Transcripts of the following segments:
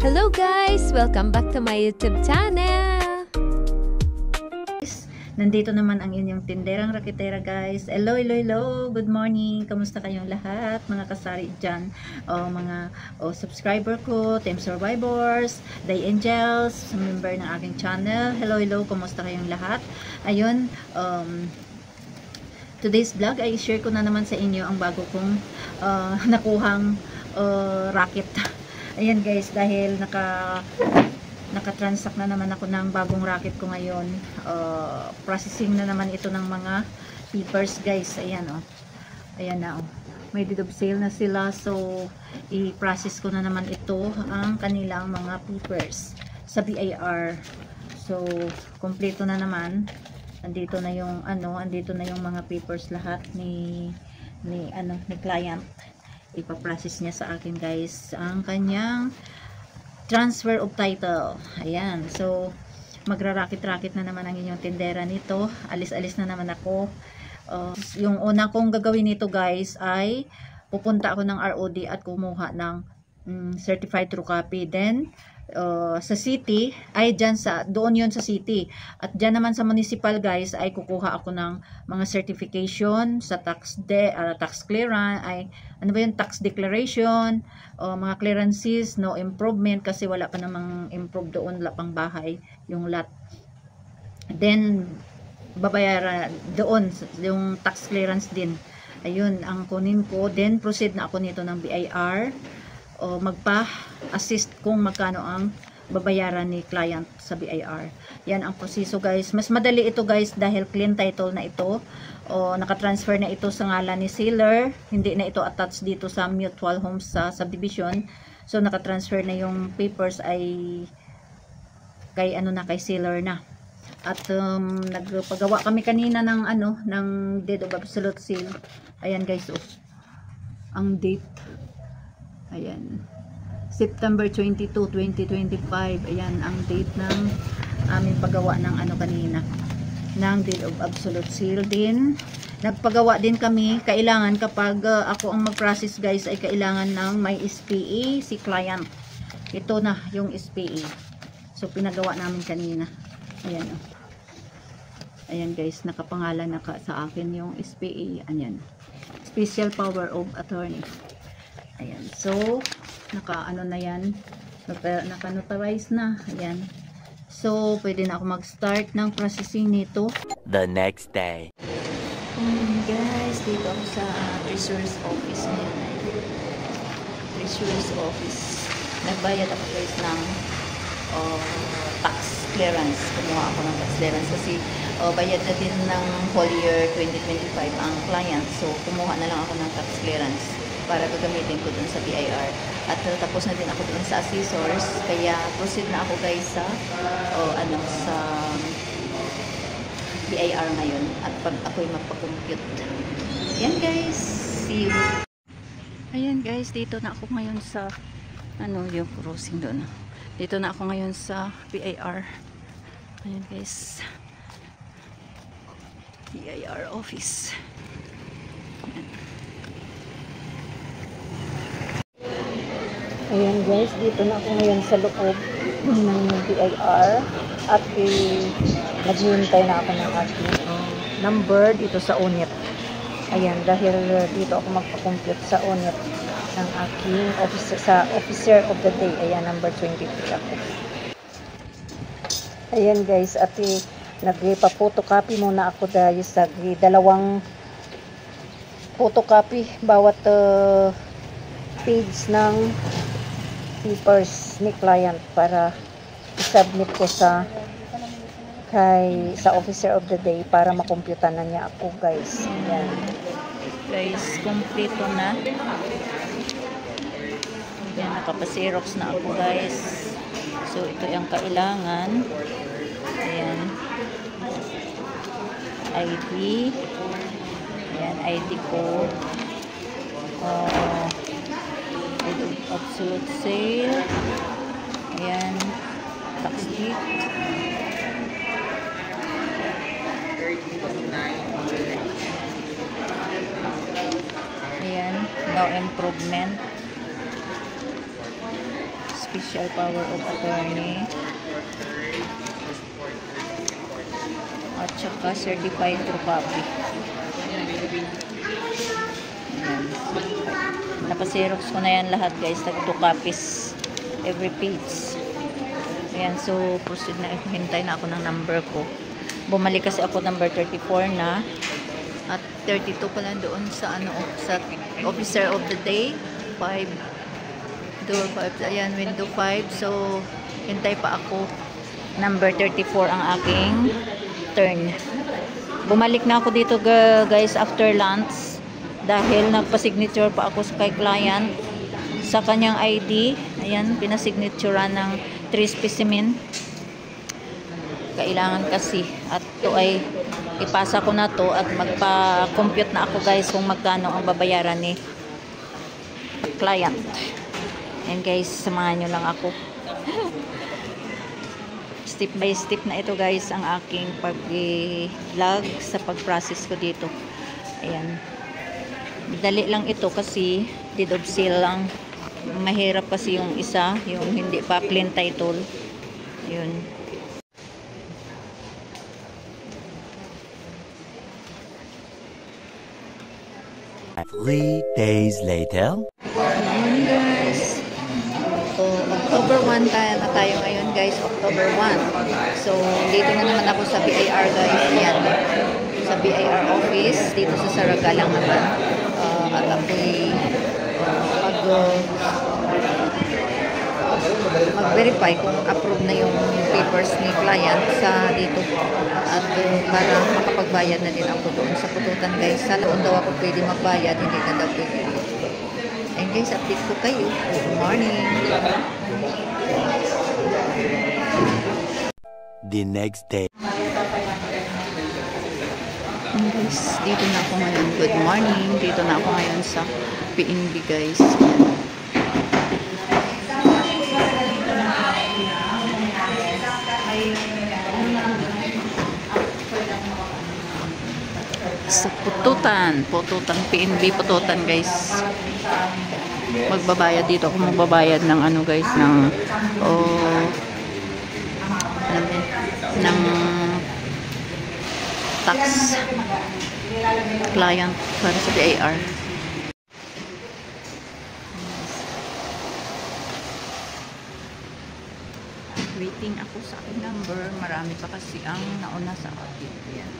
Hello guys! Welcome back to my YouTube channel! Nandito naman ang inyong tinderang raketera guys. Hello, hello, hello! Good morning! Kamusta kayong lahat? Mga kasari dyan. Mga subscriber ko, Team Survivors, Day Angels, member ng aking channel. Hello, hello! Kamusta kayong lahat? Ayun, today's vlog ay share ko na naman sa inyo ang bago kong nakuhang racket. Ayan guys, dahil naka-transact na naman ako ng bagong racket ko ngayon. Processing na naman ito ng mga papers guys. Ayan ayan na may deed of sale na sila, so i-process ko na naman ito ang kanilang mga papers sa BIR. So kompleto na naman. Andito na yung andito na yung mga papers lahat ni client. Ipa-process niya sa akin guys ang kanyang transfer of title. Ayan, so magra-racket-racket na naman ang inyong tindera nito. Alis-alis na naman ako. Yung una kong gagawin nito guys ay pupunta ako ng ROD at kumuha ng certified true copy. Then sa city ay doon yon sa city, at dyan naman sa municipal guys ay kukuha ako ng mga certification sa tax clearance, ay tax declaration, mga clearances, no improvement kasi wala pa namang improve doon, wala pang bahay yung lot. Then babayaran doon yung tax clearance din. Ayun ang kunin ko, then proceed na ako nito ng BIR o magpa-assist kung magkano ang babayaran ni client sa BIR. Yan ang proseso guys. Mas madali ito guys dahil clean title na ito. Naka-transfer na ito sa ngalan ni seller. Hindi na ito attached dito sa mutual homes sa subdivision. So naka-transfer na yung papers ay kay kay seller na. At nagpagawa kami kanina ng ng deed of absolute sale. Ayan guys, ang date. Ayan, September 22, 2025. Ayan ang date ng aming paggawa ng kanina, ng deed of absolute sale din. Nagpagawa din kami, kailangan kapag ako ang mag-process guys ay kailangan ng may SPE si client. Ito na yung SPE. So pinagawa namin kanina. Ayan ayan guys, nakapangalan na sa akin yung SPE. Ayan, Special Power of Attorney. Ayan, so na yan, naka-notarize na. Ayan, so pwede na ako mag-start ng processing nito. The next day. Guys, dito ako sa Treasurer's Office ngayon. Treasurer's Office. Nagbayad ako guys ng tax clearance. Kumuha ako ng tax clearance kasi bayad na din ng whole year 2025 ang client. So kumuha na lang ako ng tax clearance para gagamitin ko dun sa BIR. At tapos na din ako dun sa assessors, kaya proceed na ako guys sa sa BIR ngayon at pag ako'y magpa-compute. Yan guys, see you. Ayan guys, dito na ako ngayon sa yung crossing doon. Dito na ako ngayon sa BIR. Ayan guys, BIR office. Ayan guys, dito na ako ngayon sa loob ng BIR at naghihintay na ako ng aking number dito sa unit. Ayan, dahil dito ako magpa-compute sa unit ng aking officer of the day. Ayan, number 23 ako. Ayan guys, at nagpa-photocopy muna ako dahil sa dalawang photocopy bawat page ng papers ni client para i-submit ko sa officer of the day para makomputan na niya ako guys. Ayan guys, kompleto na. Ayan, nakapa-xerox na ako guys. So ito yung kailangan. Ayan, ID. Ayan, ID ko. Absolute sale. Ayan, tax deed. Ayan, no improvement. official power of attorney. At saka certified true copy. Ayan. Napaserox ko na yan lahat guys. Tag 2 copies every page. Ayan, so proceed na. Hintay na ako ng number ko. Bumalik kasi ako number 34 na. At 32 pala doon sa ano, sa officer of the day. 5. Door 5. Ayan, window 5. So, hintay pa ako. Number 34 ang aking turn. Bumalik na ako dito guys after lunch. Dahil nagpa-signature pa ako kay client sa kanyang ID. Ayan, pinasignaturean ng 3 specimen. Kailangan kasi. At to ay ipasa ko na to at magpa-compute na ako guys kung magkano ang babayaran ni client. And guys, samahan nyo lang ako. Step by step na ito guys ang aking pag-vlog sa pag-process ko dito. Ayan. Dali lang ito kasi deed of sale lang. Mahirap kasi yung isa, yung hindi pa clean title. Yun. 3 days later. Morning guys. So, October 1 na tayo ngayon guys. October 1. So, dito na naman ako sa BIR guys. Yan. Sa BIR office. Dito sa Saraga lang naman. At ako'y mag-verify kung approve na yung papers ni client sa dito. At para makapagbayad na din ako doon sa pututan guys. Sa doon daw ako pwede magbayad. Hindi na daw pwede. And guys, update ko kayo. Good morning. The next day. And guys, dito na ako ngayon. Good morning. Dito na ako ngayon sa PNB guys. Sa pututan PNB pututan guys. Magbabayad dito ako, magbabayad ng ano guys, ng ng tax client para sa BIR. Waiting ako sa aking number. Marami pa kasi ang nauna sa akin. Yan.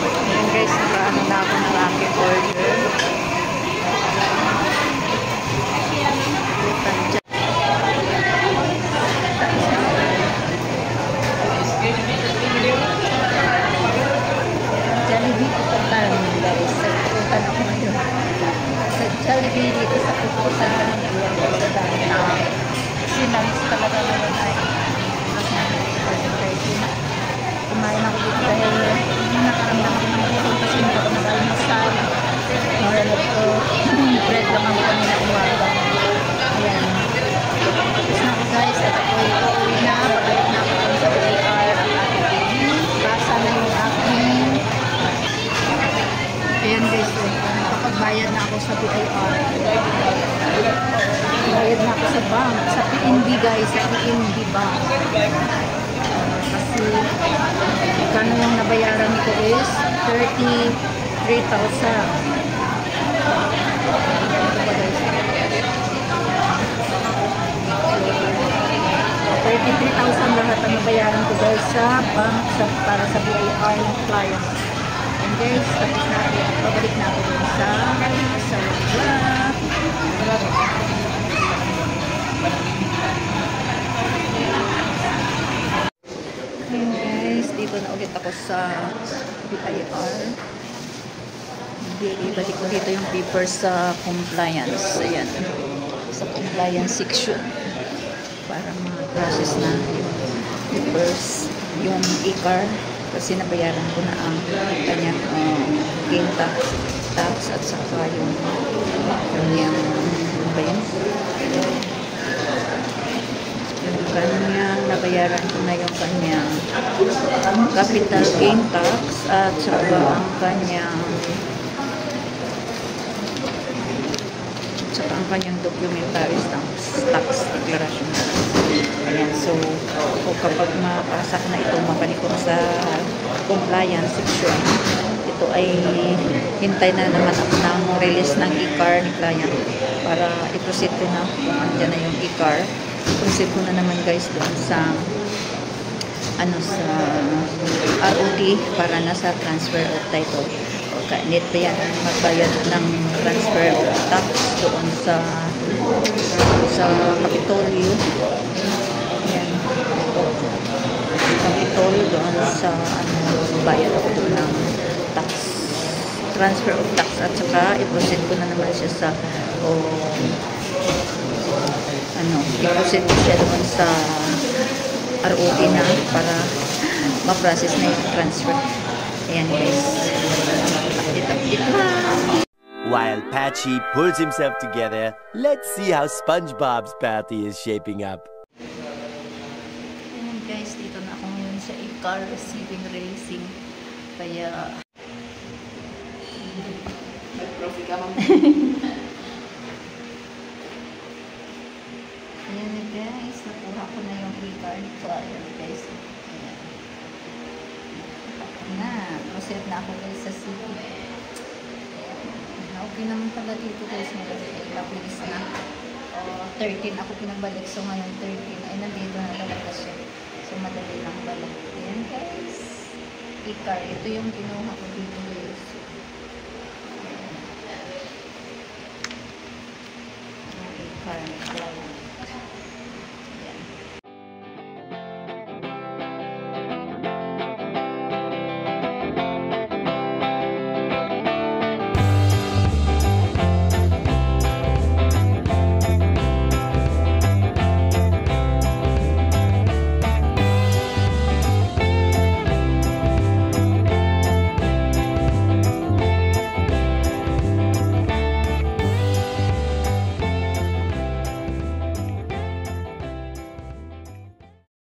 Ayan guys, nakaano na ako ng aking order. Jollibee pupuntan guys. Sa pupuntan ako ngayon. Sa Jollibee dito sa pupuntan. Ayan guys, sa dami. Kasi namis talaga naman ay kumain ako dito dahil nakaramdam ako ng gutom kasi hindi ako nag-almasal. Naralag ko. Bread lang ako kanina umaga. Ayan. Tapos na ako guys. At ako'y uuwi na. Pagkalik na ako sa BIR. Ang aking basa na yung aking. Ayan guys. Nakapagbayad na ako sa BIR. Bayad na ako sa bank. Sa PNB guys. Sa PNB bank. Kasi kano yung nabayaran nito is 33,000. 33,000 lahat ang nabayaran ko guys sa bank para sa BIR ng client. And guys, tapos natin, babalik na ako dun sa dito na ulit ako sa BIR. Ibalik ko dito yung papers sa compliance. Ayan. Sa compliance section. Para ma-process na yung papers. Yung e-car. Kasi nabayaran ko na ang kanyang gain tax at saka yung kanyang kanyang nabayaran ko na yung kanyang capital gain tax at saka ang kanyang kanyang documentary tax declaration. Ayan, so kapag mapasa ko na ito, mabalik ko sa compliance section, ito ay hintay na naman ako ng release ng e-car ni client para i-proceed ko na kung andyan na yung e-car. I-proceed ko na naman guys doon sa sa ROT para nasa transfer of title. Need pa yan magbayad ng transfer of tax doon sa Kapitolyo. Yan. Kapitolyo doon sa bayad ako doon ng tax, transfer of tax, at saka i-proceed ko na naman siya sa i-proceed ko siya doon sa ROT na para ma-process na yung transfer. Ayan guys. While Patchy pulls himself together, let's see how SpongeBob's party is shaping up. Ayan guys, dito na ako ngayon sa e-car receiving racing. Kaya nag-profi ka mong ayan na guys, nakuha ko na yung e-car ko. Ayan guys, ayan na, proceed na ako guys sa city. Okay naman pala dito guys, mabilis na. 13 ako pinabalik, so ngayon 13 ay nandito na talaga siya, so madali lang balik. Ayan guys, e-car, ito yung kinuha ko dito guys. E-car.